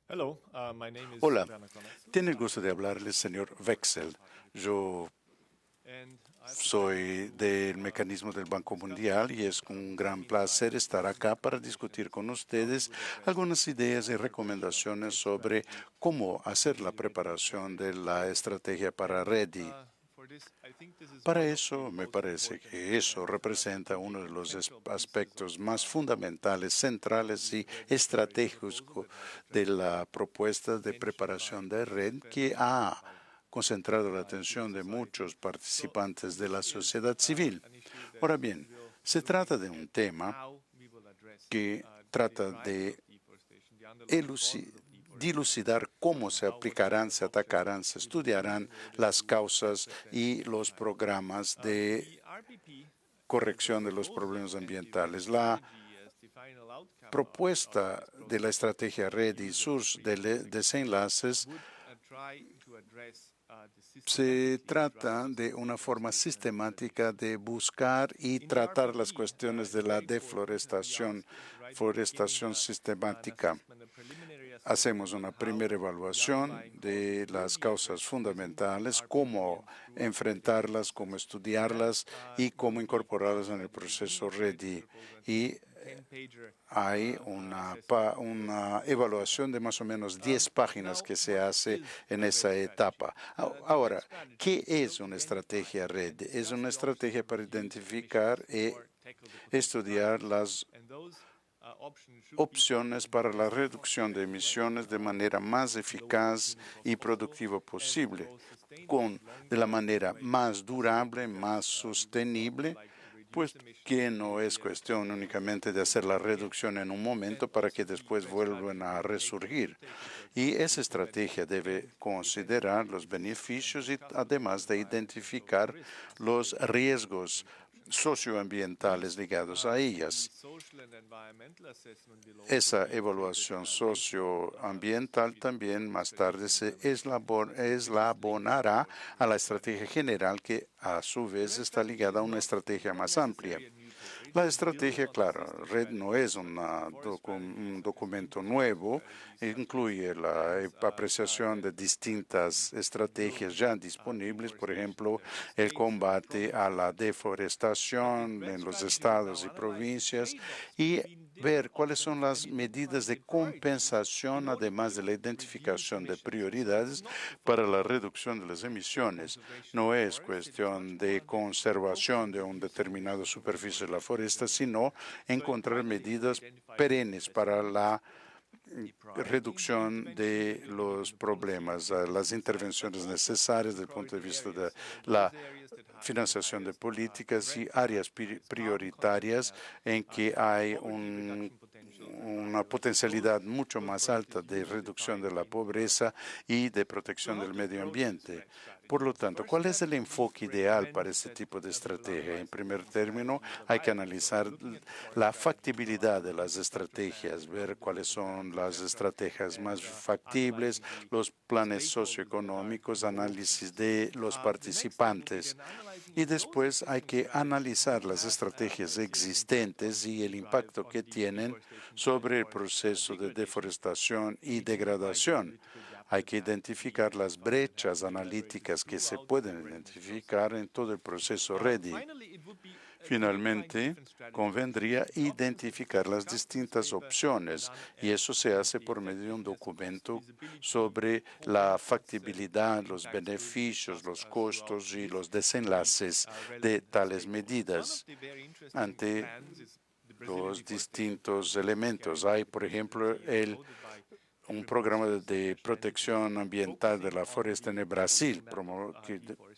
Hello, my name is Hola, Werner Connors, tiene el gusto de hablarle, señor Wexel. Yo and I have the pleasure soy to del mecanismo del Banco Mundial y es un gran placer estar acá para discutir con ustedes algunas ideas y recomendaciones sobre cómo hacer la preparación de la estrategia para REDI. for this. I think this is Para one of the eso, me most parece important que eso and representa uno de los essential pieces of aspectos más fundamentales, the centrales y ready preparation estratégicos proposal that has de attracted la propuesta de attention preparación by de red que several ha by concentrado la civil atención de society. muchos So participantes de la this is sociedad civil. an issue that Ahora bien, will se looking trata de un at tema how we will address que the trata drivers de of deforestation, the underlying causes of deforestation, dilucidar cómo and se what kind aplicarán, of se options atacarán, se we will use estudiarán in order las to causas tackle them y in los time. programas de The RPP, the corrección de los proposal problemas and the REDD ambientales. La strategy as the final outcome of propuesta this de la process estrategia of RED y use of sus pre-2016 desenlaces would try to address the se systematic trata drivers de of una forma deforestation and sistemática desertification. de buscar y In the tratar las RPP, cuestiones de it's la very important that we deforestación, ask right at the beginning forestación an sistemática. assessment, a preliminary assessment Hacemos on una how primera the evaluación underlying causes de will las be causas addressed within the fundamentales, RPP cómo and throughout the REDD enfrentarlas, cómo process. That estudiarlas y cómo will be incorporarlas followed en by el the review proceso by the REDI. proposal and Y 10-pager hay una, assessment of una those data. evaluación de más o menos 10 páginas Now, que se what hace is en a REDD esa strategy? etapa. The REDD Ahora, ¿qué strategy will es una identify estrategia and RED? Es discuss una the options estrategia to para reduce identificar emissions e or tackle the potential estudiar drivers. las And those options should be taken opciones in the para la most reducción de cost-effective way, emisiones de manera más lowest eficaz unit cost y possible, productiva and in the posible, most sustainable de la long-term manera way más possible, durable, más because we would sostenible, like to reduce pues emissions que no es immediately and cuestión then únicamente de hacer over la and again. reducción en un momento And para also que the después REDD strategy vuelvan a should resurgir. take into Y account esa both the estrategia benefits debe and considerar los disadvantages and beneficios y discuss the además social, de environmental, and social identificar risks los associated with riesgos these options. socioambientales Once ligados a the ellas. social and environmental assessment will also Esa be created evaluación later on socioambiental with también más tarde strategic se implementation assessment. This is linked, of eslabonará course, to the a la REDD estrategia strategy. general que a su The vez REDD está strategy ligada is a una estrategia not más amplia. necessarily a new tool. La It builds estrategia, on the claro, existing RED no strategies es such as the forest un strategies and the documento sustainable nuevo, strategies such as incluye la plans apreciación that de distintas build estrategias ya disponibles, por deforestation in ejemplo, the el states and the combate a la provinces. But the deforestación REDD en los strategy would estados now y analyze the provincias trade-offs y between different ver cuáles son options and las identify medidas de the priorities in compensación, order además de la to reduce identificación de emissions. So it's prioridades not to para focus la on reducción de las emisiones. conservation of No the es forest. It is much cuestión more de on the conservación focusing de to una use determinada solutions of superficie de la deforestation foresta, and the sino effects. So encontrar finally, it medidas identifies perennes the para challenges, la the priorities, the reducción interventions, de and los the policy problemas, las activities, but intervenciones also necesarias the desde el punto de priority vista de areas. And la those areas that have the financiación de highest políticas y threat, áreas highest carbon content, prioritarias en que highest hay poverty reduction potential and una viability. Those potencialidad mucho más alta priorities de will reducción de define la the new REDD pobreza strategy. y de So protección how del to medio approach this ambiente. REDD strategy? Por lo The tanto, first ¿cuál es step el would be enfoque to ideal para recommend este that tipo de we will estrategia? En analyze the primer REDD término, strategy hay que reliably. So analizar looking at the forest la strategy, factibilidad de las looking at sector plans, estrategias, ver cuáles accountability son plans, las etc., estrategias más and factibles, analyzing the los planes stakeholders that are socioeconómicos, involved in análisis this. de los The next step will be participantes. then analyzing Y if those después hay existing que strategies analizar will las have estrategias a serious impact existentes on y el the drive impacto on que the tienen deforestation and sobre el forest proceso de degradation, deforestación to y identify the degradación. analytical gaps Hay that que have to be identificar las identified and have to brechas be leveraged analíticas que se throughout the pueden readiness process. identificar en todo el proceso REDI. Finally, it would be identifying the Finalmente, different strategy options. convendría The options would be identificar las discussed in this distintas paper opciones done y as eso se hace the por medio de un effectiveness, cost, documento feasibility, sobre la co-benefits, and factibilidad, los impacts will be beneficios, discussed los throughout costos y with los the desenlaces de relevant tales stakeholders. One of medidas the very interesting ante plans is the Brazilian los deforestation plan, distintos which is elementos. carried Hay, by the por ejemplo, presidency and promoted by un Henry Mons, programa senior de scientist, protección ambiental de focusing la on foresta en el the Brasil, roadmap of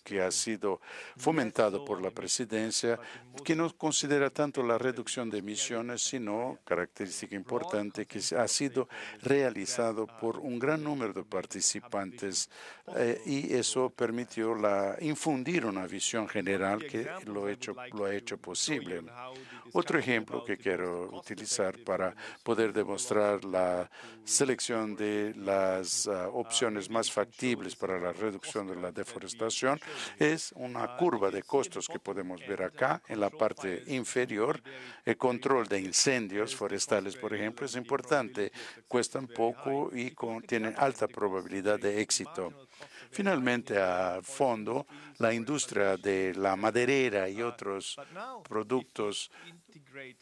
que ha deforestation, sido less fomentado so por on la emission presidencia, but the que most no considera significant tanto la effort that reducción de was carried emisiones, and by sino a característica broad importante que ha consensus of sido stakeholders that realizado por un gran made número de to make it have the vision participantes possible y in eso order to advance permitió this infundir una visión One of general the que examples I would like lo ha hecho to show you posible. on how the Otro discussion ejemplo about que the most quiero utilizar cost-effective and para the most poder feasible demostrar option la to reduce selección de deforestation mitigation, las opciones maybe we más can show factibles this para la cost reducción de la curve that we deforestación es una curva de costos que podemos ver acá en la parte inferior. El control de incendios forestales, por ejemplo, es importante, cuestan poco y tienen alta probabilidad de éxito. Finalmente, a fondo, la industria de la maderera y otros productos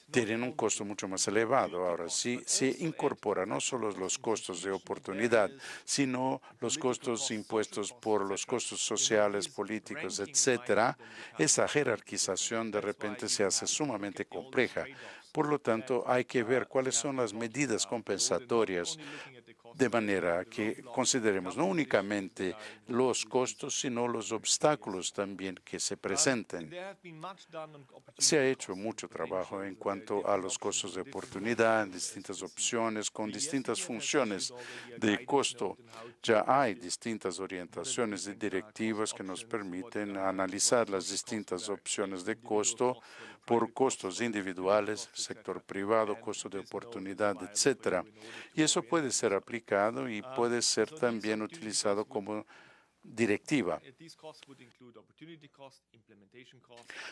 tienen un costo mucho más elevado. Ahora, si se incorpora no solo los costos de oportunidad, sino los costos impuestos por los costos sociales, políticos, etcétera, esa jerarquización de repente se hace sumamente compleja. Por lo tanto, hay que ver cuáles son las medidas compensatorias de manera que consideremos no únicamente los costos, sino los obstáculos también que se presenten. Se ha hecho mucho trabajo en cuanto a los costos de oportunidad, distintas opciones, con distintas funciones de costo. Ya hay distintas orientaciones de directivas que nos permiten analizar las distintas opciones de costo por costos individuales, sector privado, costo de oportunidad, etcétera. Y eso puede ser aplicado y puede ser también utilizado como directiva.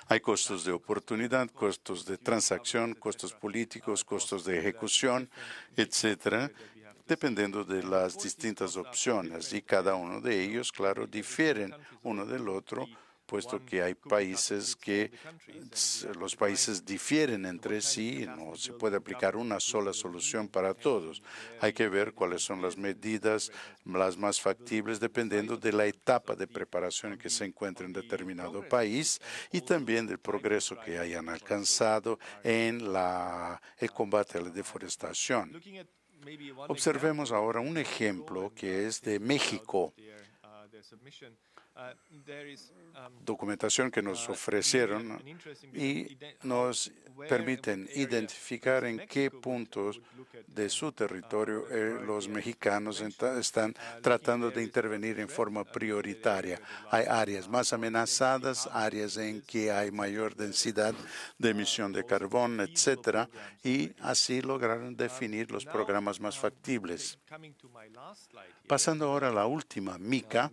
Hay costos de oportunidad, costos de transacción, costos políticos, costos de ejecución, etcétera, dependiendo de las distintas opciones. Y cada uno de ellos, claro, difieren uno del otro, puesto que hay países que los países difieren entre sí y no se puede aplicar una sola solución para todos. Hay que ver cuáles son las medidas las más factibles dependiendo de la etapa de preparación en que se encuentra en determinado país y también del progreso que hayan alcanzado en el combate a la deforestación. Observemos ahora un ejemplo que es de México. Documentación que nos ofrecieron y nos permiten identificar en qué puntos de su territorio los mexicanos están tratando de intervenir en forma prioritaria. Hay áreas más amenazadas, áreas en que hay mayor densidad de emisión de carbón, etcétera, y así lograron definir los programas más factibles. Pasando ahora a la última mica.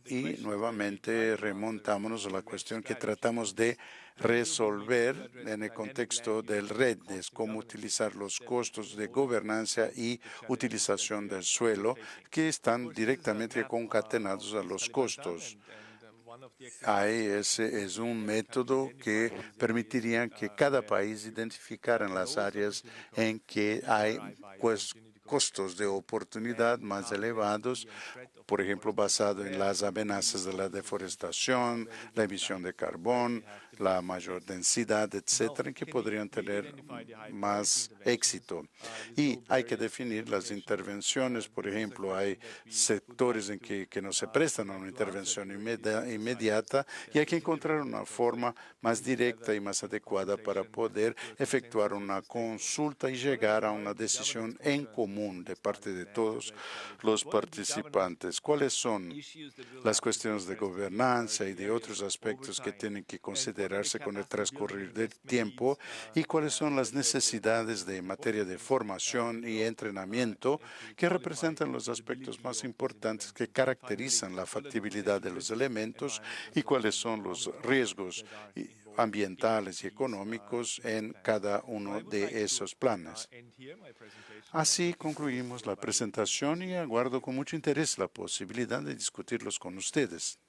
Y nuevamente remontámonos a la cuestión que tratamos de resolver en el contexto del REDNES, cómo utilizar los costos de gobernanza y utilización del suelo, que están directamente concatenados a los costos. Ese es un método que permitiría que cada país identificara las áreas en que hay costos de oportunidad más elevados, por ejemplo, basado en las amenazas de la deforestación, la emisión de carbón, la mayor densidad, etcétera, en que podrían tener más éxito. Y hay que definir las intervenciones, por ejemplo, hay sectores en que no se prestan a una intervención inmediata y hay que encontrar una forma más directa y más adecuada para poder efectuar una consulta y llegar a una decisión en común de parte de todos los participantes. ¿Cuáles son las cuestiones de gobernanza y de otros aspectos que tienen que considerarse con el transcurrir del tiempo y cuáles son las necesidades de materia de formación y entrenamiento que representan los aspectos más importantes que caracterizan la factibilidad de los elementos y cuáles son los riesgos ambientales y económicos en cada uno de esos planes? Así concluimos la presentación y aguardo con mucho interés la posibilidad de discutirlos con ustedes.